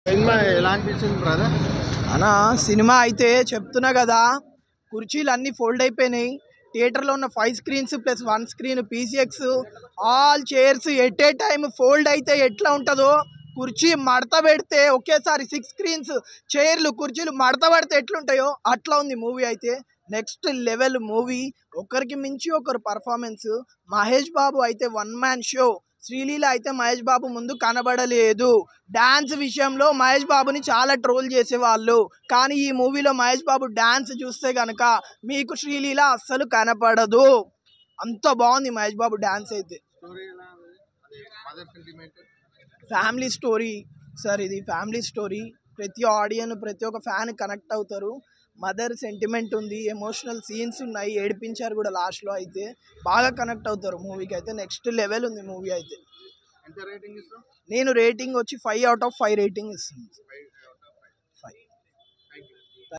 Cinema ఎలా అనిపించింది brother? అన్నా సినిమా అయితే చెప్తున్నా కదా, కుర్చీలు అన్నీ ఫోల్డ్ అయిపోయినాయి. థియేటర్లో ఉన్న 5 screens plus 1 screen PCX all chairs at a time fold అయితే ఎట్లా ఉంటుందో, కుర్చీ మడత పెడితే ఒకేసారి 6 స్క్రీన్స్ చైర్లు కుర్చీలు మడత పెడితే ఎట్లుంటాయో అట్లా ఉంది మూవీ అయితే. నెక్స్ట్ లెవెల్ మూవీ, ఒకరికి మించి ఒకరు పర్ఫార్మెన్స్. మహేష్ బాబు అయితే 1 మ్యాన్ షో. శ్రీలీల అయితే మహేష్ బాబు ముందు కనబడలేదు. డ్యాన్స్ విషయంలో మహేష్ బాబుని చాలా ట్రోల్ చేసేవాళ్ళు, కానీ ఈ మూవీలో మహేష్ బాబు డ్యాన్స్ చూస్తే కనుక మీకు శ్రీలీల అస్సలు కనపడదు. అంత బాగుంది మహేష్ బాబు డ్యాన్స్ అయితే. ఫ్యామిలీ స్టోరీ సార్, ఇది ఫ్యామిలీ స్టోరీ. ప్రతి ఆడియన్ ప్రతి ఒక్క ఫ్యాన్ కనెక్ట్ అవుతారు. మదర్ సెంటిమెంట్ ఉంది, ఎమోషనల్ సీన్స్ ఉన్నాయి, ఏడిపించారు కూడా లాస్ట్లో. అయితే బాగా కనెక్ట్ అవుతారు మూవీకి అయితే. నెక్స్ట్ లెవెల్ ఉంది మూవీ అయితే. నేను రేటింగ్ వచ్చి 5/5 రేటింగ్ ఇస్తుంది.